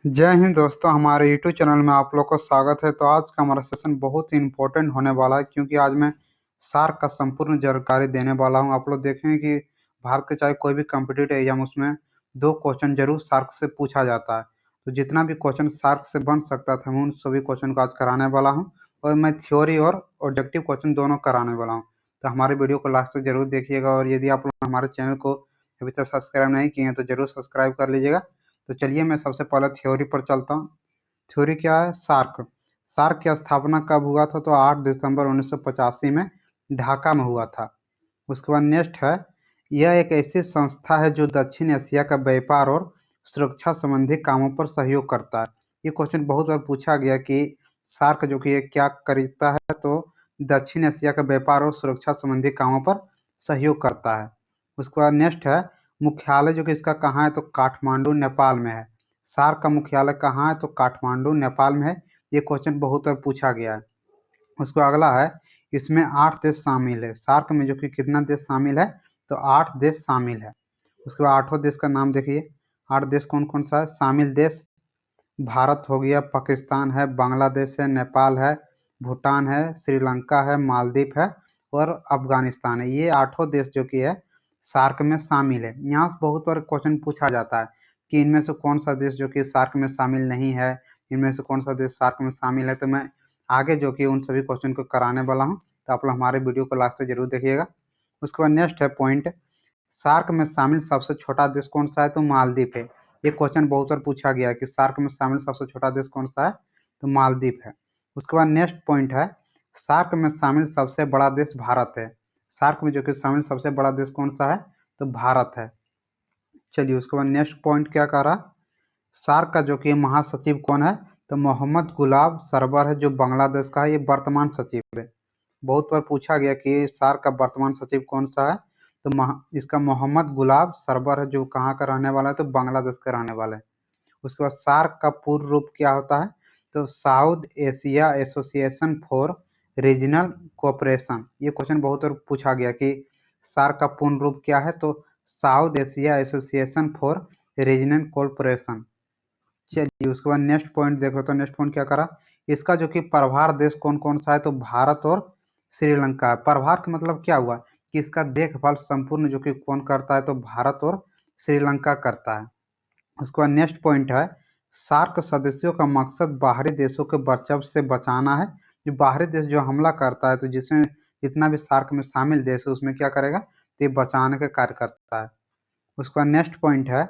जय हिंद दोस्तों, हमारे यूट्यूब चैनल में आप लोग को स्वागत है। तो आज का हमारा सेशन बहुत ही इम्पोर्टेंट होने वाला है, क्योंकि आज मैं सार्क का संपूर्ण जानकारी देने वाला हूं। आप लोग देखेंगे कि भारत के चाहे कोई भी कॉम्पिटिटिव एग्जाम, उसमें 2 क्वेश्चन जरूर सार्क से पूछा जाता है। तो जितना भी क्वेश्चन सार्क से बन सकता था, मैं उन सभी क्वेश्चन को आज कराने वाला हूँ। और मैं थ्योरी और ऑब्जेक्टिव क्वेश्चन दोनों कराने वाला हूँ। तो हमारे वीडियो को लास्ट तक जरूर देखिएगा। और यदि आप लोग हमारे चैनल को अभी तक सब्सक्राइब नहीं किए हैं तो जरूर सब्सक्राइब कर लीजिएगा। तो चलिए मैं सबसे पहले थ्योरी पर चलता हूँ। थ्योरी क्या है? सार्क। सार्क की स्थापना कब हुआ था? तो 8 दिसंबर 1985 में ढाका में हुआ था। उसके बाद नेक्स्ट है, यह एक ऐसी संस्था है जो दक्षिण एशिया का व्यापार और सुरक्षा संबंधी कामों पर सहयोग करता है। ये क्वेश्चन बहुत बार पूछा गया कि सार्क जो कि ये क्या करता है? तो दक्षिण एशिया का व्यापार और सुरक्षा संबंधी कामों पर सहयोग करता है। उसके बाद नेक्स्ट है, मुख्यालय जो कि इसका कहाँ है? तो काठमांडू नेपाल में है। सार्क का मुख्यालय कहाँ है? तो काठमांडू नेपाल में है। ये क्वेश्चन बहुत बार पूछा गया है। उसको अगला है, इसमें 8 देश शामिल है। सार्क में जो कि कितना देश शामिल है? तो 8 देश शामिल है। उसके बाद 8वां देश का नाम देखिए। 8 देश कौन कौन सा है? शामिल देश भारत हो गया, पाकिस्तान है, बांग्लादेश है, नेपाल है, भूटान है, श्रीलंका है, मालदीव है और अफगानिस्तान है। ये 8 देश जो कि है सार्क में शामिल है। यहाँ से बहुत बार क्वेश्चन पूछा जाता है कि इनमें से कौन सा देश जो कि सार्क में शामिल नहीं है, इनमें से कौन सा देश सार्क में शामिल है। तो मैं आगे जो कि उन सभी क्वेश्चन को कराने वाला हूँ। तो आप लोग हमारे वीडियो को लास्ट तक जरूर देखिएगा। उसके बाद नेक्स्ट है पॉइंट, सार्क में शामिल सबसे छोटा देश कौन सा है? तो मालदीव है। ये क्वेश्चन बहुत बार पूछा गया है कि सार्क में शामिल सबसे छोटा देश कौन सा है? तो मालदीव है। उसके बाद नेक्स्ट पॉइंट है, सार्क में शामिल सबसे बड़ा देश भारत है। सार्क में जो कि शामिल सबसे बड़ा देश कौन सा है? तो भारत है। चलिए उसके बाद नेक्स्ट पॉइंट क्या कह रहा? सार्क का जो कि महासचिव कौन है? तो मोहम्मद गुलाब सरवर है, जो बांग्लादेश का है। ये वर्तमान सचिव है। बहुत बार पूछा गया कि सार्क का वर्तमान सचिव कौन सा है? तो इसका मोहम्मद गुलाब सरवर है, जो कहाँ का रहने वाला है? तो बांग्लादेश का रहने वाला है। उसके बाद सार्क का पूर्ण रूप क्या होता है? तो south Asia association for regional cooperation. ये क्वेश्चन बहुत बार पूछा गया कि सार्क का पूर्ण रूप क्या है? तो south Asia association for regional cooperation. चलिए उसके बाद नेक्स्ट पॉइंट देख लो। तो नेक्स्ट पॉइंट क्या करा? इसका जो कि प्रभार देश कौन कौन सा है? तो भारत और श्रीलंका है। प्रभार का मतलब क्या हुआ कि इसका देखभाल संपूर्ण जो कि कौन करता है? तो भारत और श्रीलंका करता है। उसके बाद नेक्स्ट पॉइंट है, सार्क सदस्यों का मकसद बाहरी देशों के वर्चस्व से बचाना है। जो बाहरी देश जो हमला करता है, तो जिसमें जितना भी सार्क में शामिल देश है उसमें क्या करेगा? तो ये बचाने का कार्य करता है। उसके बाद नेक्स्ट पॉइंट है,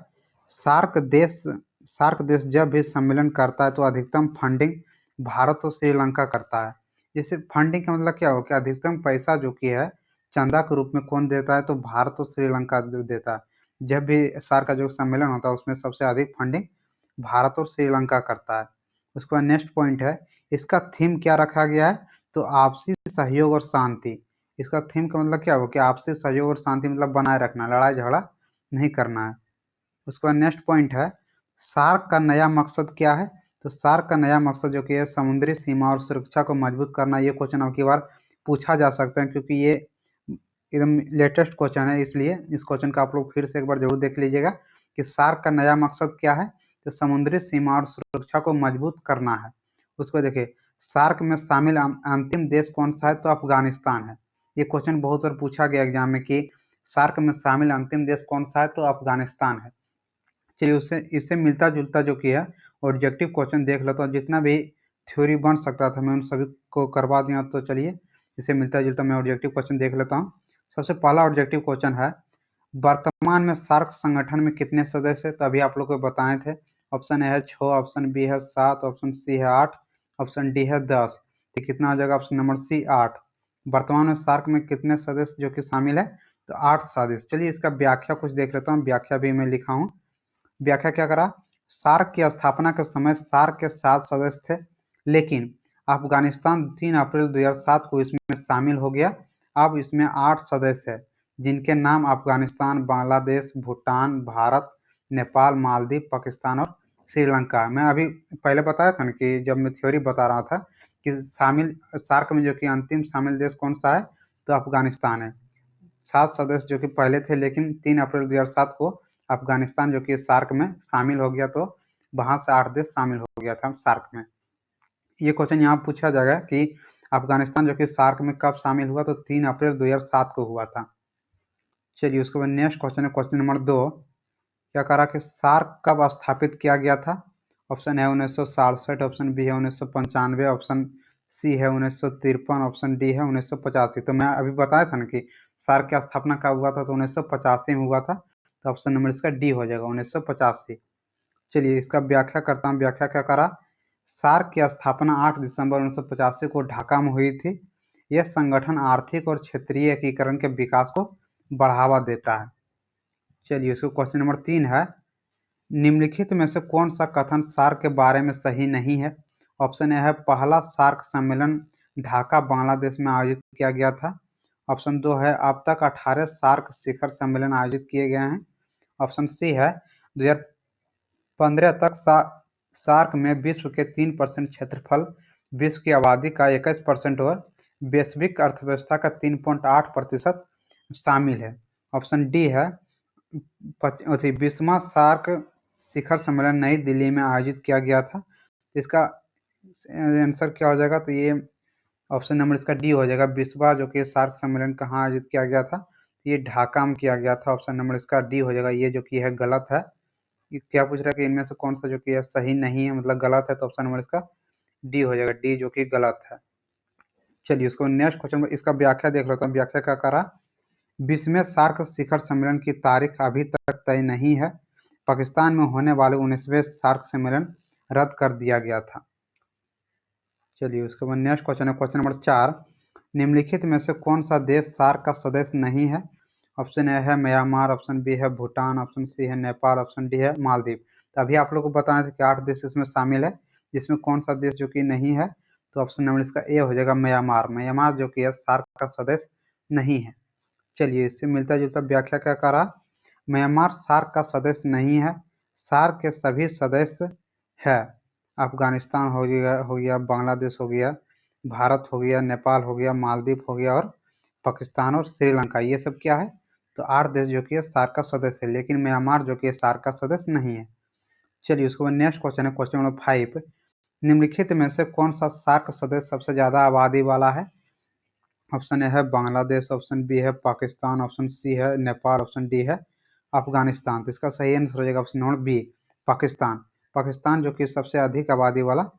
सार्क देश सार्क देश जब भी सम्मेलन करता है तो अधिकतम फंडिंग भारत और श्रीलंका करता है। जैसे फंडिंग का मतलब क्या हो कि अधिकतम पैसा जो कि है चंदा के रूप में कौन देता है? तो भारत और श्रीलंका देता है। जब भी सार्क का जो सम्मेलन होता है उसमें सबसे अधिक फंडिंग भारत और श्रीलंका करता है। उसके बाद नेक्स्ट पॉइंट है, इसका थीम क्या रखा गया है? तो आपसी सहयोग और शांति। इसका थीम का मतलब क्या हो कि आपसी सहयोग और शांति मतलब बनाए रखना, लड़ाई झगड़ा नहीं करना है। उसके बाद नेक्स्ट पॉइंट है, सार्क का नया मकसद क्या है? तो सार्क का नया मकसद जो कि है समुद्री सीमा और सुरक्षा को मजबूत करना। ये क्वेश्चन अब की बार पूछा जा सकता है, क्योंकि ये एकदम लेटेस्ट क्वेश्चन है, इसलिए इस क्वेश्चन का आप लोग फिर से एक बार जरूर देख लीजिएगा कि सार्क का नया मकसद क्या है? तो समुद्री सीमा और सुरक्षा को मजबूत करना है। उसको देखिए, सार्क में शामिल अंतिम देश कौन सा है? तो अफगानिस्तान है। ये क्वेश्चन बहुत बार पूछा गया एग्जाम में कि सार्क में शामिल अंतिम देश कौन सा है? तो अफगानिस्तान है। चलिए उससे इससे मिलता जुलता जो कि है ऑब्जेक्टिव क्वेश्चन देख लेता हूँ। जितना भी थ्योरी बन सकता था मैं उन सभी को करवा दिया। तो चलिए इससे मिलता जुलता मैं ऑब्जेक्टिव क्वेश्चन देख लेता हूँ। सबसे पहला ऑब्जेक्टिव क्वेश्चन है, वर्तमान में सार्क संगठन में कितने सदस्य है? तो अभी आप लोग को बताए थे। ऑप्शन ए है 6, ऑप्शन बी है 7, ऑप्शन सी है 8, ऑप्शन डी है 10। तो कितना आ जाएगा? Option number C 8। वर्तमान में सार्क में कितने सदस्य जो कि शामिल है? तो 8 सदस्य। चलिए इसका व्याख्या कुछ देख लेता हूँ। व्याख्या भी मैं लिखा हूँ। व्याख्या क्या करा? सार्क की स्थापना के समय सार्क के 7 सदस्य थे, लेकिन अफगानिस्तान 3 अप्रैल 2007 को इसमें शामिल हो गया। अब इसमें 8 सदस्य है, जिनके नाम अफगानिस्तान, बांग्लादेश, भूटान, भारत, नेपाल, मालदीव, पाकिस्तान और श्रीलंका। मैं अभी पहले बताया था ना कि जब मैं थ्योरी बता रहा था कि शामिल सार्क में जो कि अंतिम शामिल देश कौन सा है? तो अफगानिस्तान है। 7 सदस्य जो कि पहले थे, लेकिन 3 अप्रैल 2007 को अफगानिस्तान जो कि सार्क में शामिल हो गया। तो वहाँ से 8 देश शामिल हो गया था सार्क में। ये क्वेश्चन यहाँ पूछा जाएगा कि अफगानिस्तान जो कि सार्क में कब शामिल हुआ, तो 3 अप्रैल 2007 को हुआ था। चलिए उसके बाद नेक्स्ट क्वेश्चन है क्वेश्चन नंबर 2। क्या कह रहा कि सार्क कब स्थापित किया गया था? ऑप्शन है 1967, ऑप्शन बी है 1995, ऑप्शन सी है 1953, ऑप्शन डी है 1985। तो मैं अभी बताया था ना कि सार्क की स्थापना कब हुआ था, तो 1985 में हुआ था। तो ऑप्शन नंबर इसका डी हो जाएगा 1985। चलिए इसका व्याख्या करता हूँ। व्याख्या क्या करा? सार्क की स्थापना 8 दिसंबर 1985 को ढाका में हुई थी। यह संगठन आर्थिक और क्षेत्रीय एकीकरण के विकास को बढ़ावा देता है। चलिए इसको क्वेश्चन नंबर 3 है, निम्नलिखित में से कौन सा कथन सार्क के बारे में सही नहीं है? ऑप्शन ए है पहला सार्क सम्मेलन ढाका बांग्लादेश में आयोजित किया गया था। ऑप्शन 2 है अब तक 18 सार्क शिखर सम्मेलन आयोजित किए गए हैं। ऑप्शन सी है 2015 तक सार्क में विश्व के 3% क्षेत्रफल, विश्व की आबादी का 21% और वैश्विक अर्थव्यवस्था का 3.8% शामिल है। ऑप्शन डी है 20वां सार्क शिखर सम्मेलन नई दिल्ली में आयोजित किया गया था। इसका आंसर क्या हो जाएगा? तो ये ऑप्शन नंबर इसका डी हो जाएगा। 20वां जो कि सार्क सम्मेलन कहाँ आयोजित किया गया था? ये ढाका में किया गया था। ऑप्शन नंबर इसका डी हो जाएगा। ये जो कि है गलत है। ये क्या पूछ रहा है कि इनमें से कौन सा जो कि है सही नहीं है, मतलब गलत है, तो ऑप्शन नंबर इसका डी हो जाएगा। डी जो कि गलत है। चलिए इसको नेक्स्ट क्वेश्चन, इसका व्याख्या देख लेता हूँ। व्याख्या क्या करा? 20वें सार्क शिखर सम्मेलन की तारीख अभी तक तय नहीं है। पाकिस्तान में होने वाले 19वें सार्क सम्मेलन रद्द कर दिया गया था। चलिए उसके बाद नेक्स्ट क्वेश्चन है क्वेश्चन नंबर 4। निम्नलिखित में से कौन सा देश सार्क का सदस्य नहीं है? ऑप्शन ए है म्यांमार, ऑप्शन बी है भूटान, ऑप्शन सी है नेपाल, ऑप्शन डी है मालदीव। तो अभी आप लोग को बताए थे कि 8 देश इसमें शामिल है, जिसमें कौन सा देश जो कि नहीं है, तो ऑप्शन नंबर इसका ए हो जाएगा म्यांमार। म्यांमार जो कि है सार्क का सदस्य नहीं है। चलिए इससे मिलता जुलता व्याख्या क्या करा? म्यांमार सार्क का सदस्य नहीं है। सार्क के सभी सदस्य है। अफगानिस्तान हो गया, बांग्लादेश हो गया, भारत हो गया, नेपाल हो गया, मालदीव हो गया और पाकिस्तान और श्रीलंका, ये सब क्या है? तो 8 देश जो कि सार्क का सदस्य है, लेकिन म्यांमार जो कि सार्क का सदस्य नहीं है। चलिए उसके बाद नेक्स्ट क्वेश्चन है क्वेश्चन नंबर 5। निम्नलिखित में से कौन सा सार्क सदस्य सबसे ज़्यादा आबादी वाला है? ऑप्शन ए है बांग्लादेश, ऑप्शन बी है पाकिस्तान, ऑप्शन सी है नेपाल, ऑप्शन डी है अफगानिस्तान। तो इसका सही आंसर हो जाएगा option number B, Pakistan. Pakistan जो कि सबसे अधिक आबादी वाला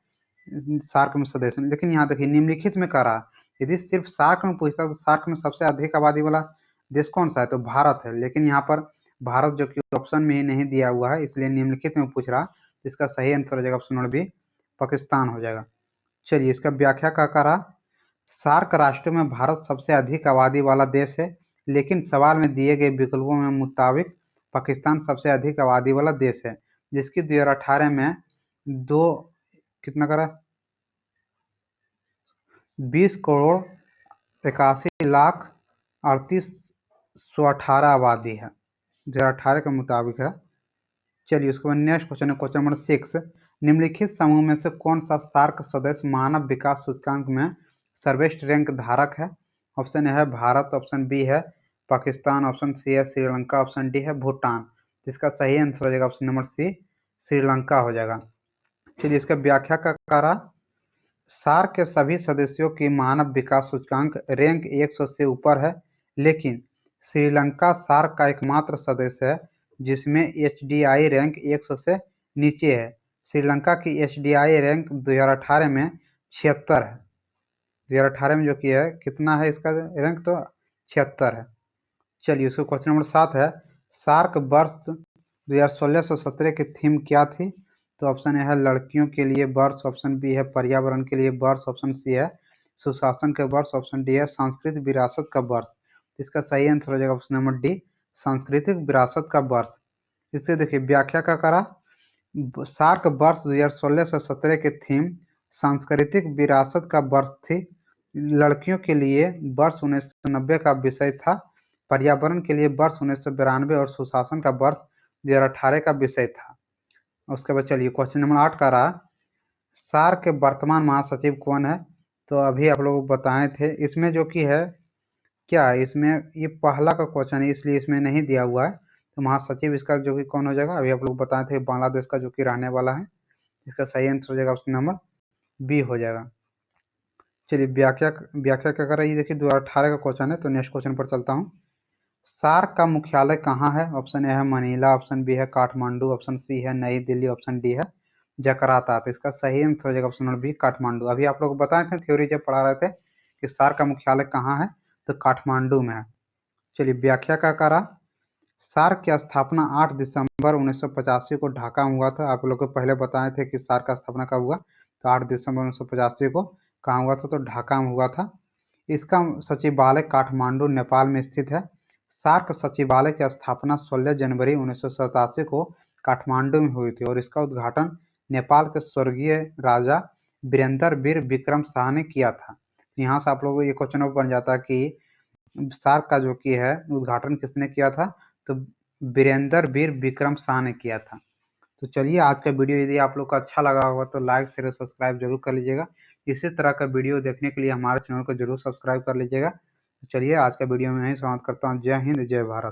सार्क में सदस्य है। लेकिन यहाँ देखिए निम्नलिखित में कह रहा है, यदि सिर्फ सार्क में पूछता तो सार्क में सबसे अधिक आबादी वाला देश कौन सा है? तो भारत है। लेकिन यहाँ पर भारत जो कि ऑप्शन में ही नहीं दिया हुआ है, इसलिए निम्नलिखित में पूछ रहा। इसका सही आंसर हो जाएगा ऑप्शन नंबर बी, पाकिस्तान हो जाएगा। चलिए इसका व्याख्या क्या करा? सार्क राष्ट्रों में भारत सबसे अधिक आबादी वाला देश है, लेकिन सवाल में दिए गए विकल्पों में मुताबिक पाकिस्तान सबसे अधिक आबादी वाला देश है, जिसकी 2018 में दो कितना करा 20,81,38,38,118 आबादी है, 2018 के मुताबिक है। चलिए उसके बाद नेक्स्ट क्वेश्चन है क्वेश्चन नंबर 6। निम्नलिखित समूह में से कौन सा सार्क सदस्य मानव विकास सूचकांक में सर्वश्रेष्ठ रैंक धारक है? ऑप्शन ए है भारत, ऑप्शन बी है पाकिस्तान, ऑप्शन सी है श्रीलंका, ऑप्शन डी है भूटान। इसका सही आंसर हो जाएगा ऑप्शन नंबर सी, श्रीलंका हो जाएगा। चलिए इसका व्याख्या का करा? सार्क के सभी सदस्यों की मानव विकास सूचकांक रैंक 100 से ऊपर है, लेकिन श्रीलंका सार्क का एकमात्र सदस्य है जिसमें एचडीआई रैंक 100 से नीचे है। श्रीलंका की एचडीआई रैंक 2018 में 76 है। 2018 में जो कि है कितना है इसका रैंक? तो 76 है। चलिए उसको क्वेश्चन नंबर 7 है, सार्क वर्ष 2016-17 की थीम क्या थी? तो ऑप्शन ए है लड़कियों के लिए वर्ष, ऑप्शन बी है पर्यावरण के लिए वर्ष, ऑप्शन सी है सुशासन का वर्ष, ऑप्शन डी है सांस्कृतिक विरासत का वर्ष। इसका सही आंसर हो जाएगा ऑप्शन नंबर डी, सांस्कृतिक विरासत का वर्ष। इससे देखिए व्याख्या का करा? सार्क वर्ष 2016 से 17 की थीम सांस्कृतिक विरासत का वर्ष थी। लड़कियों के लिए वर्ष 1990 का विषय था, पर्यावरण के लिए वर्ष 1992 और सुशासन का वर्ष 2018 का विषय था। उसके बाद चलिए क्वेश्चन नंबर 8 का रहा, सार्क के वर्तमान महासचिव कौन है? तो अभी आप लोग बताए थे। इसमें जो कि है क्या है, इसमें ये पहला का क्वेश्चन है इसलिए इसमें नहीं दिया हुआ है। तो महासचिव इसका जो कि कौन हो जाएगा, अभी आप लोग बताए थे बांग्लादेश का जो कि रहने वाला है। इसका सही आंसर हो जाएगा ऑप्शन नंबर बी हो जाएगा। चलिए व्याख्या व्याख्या क्या कर रहा है, ये देखिए 2018 का क्वेश्चन है। तो नेक्स्ट क्वेश्चन पर चलता हूँ। सार्क का मुख्यालय कहाँ है? ऑप्शन ए है मनीला, ऑप्शन बी है काठमांडू, ऑप्शन सी है नई दिल्ली, ऑप्शन डी है जकार्ता। तो इसका सही आंसर हो जाएगा ऑप्शन नंबर बी काठमांडू। अभी आप लोग बताए थे थ्योरी जब पढ़ा रहे थे कि सार्क का मुख्यालय कहाँ है, तो काठमांडू में है। चलिए व्याख्या क्या करा। सार्क की स्थापना 8 दिसंबर 1985 को ढाका में हुआ था। आप लोग को पहले बताए थे कि सार्क का स्थापना कब हुआ, तो 8 दिसंबर 1985 को कहाँ हुआ था, तो ढाका में हुआ था। इसका सचिवालय काठमांडू नेपाल में स्थित है। सार्क सचिवालय की स्थापना 16 जनवरी 1987 को काठमांडू में हुई थी और इसका उद्घाटन नेपाल के स्वर्गीय राजा वीरेंद्र वीर विक्रम शाह ने किया था। यहाँ से आप लोगों को ये क्वेश्चन बन जाता है कि सार्क का जो कि है उद्घाटन किसने किया था, तो वीरेंद्र वीर विक्रम शाह ने किया था। तो चलिए आज का वीडियो यदि आप लोग को अच्छा लगा होगा तो लाइक शेयर सब्सक्राइब जरूर कर लीजिएगा। इसी तरह का वीडियो देखने के लिए हमारे चैनल को जरूर सब्सक्राइब कर लीजिएगा। तो चलिए आज का वीडियो में यहीं समाप्त करता हूँ। जय हिंद, जय भारत।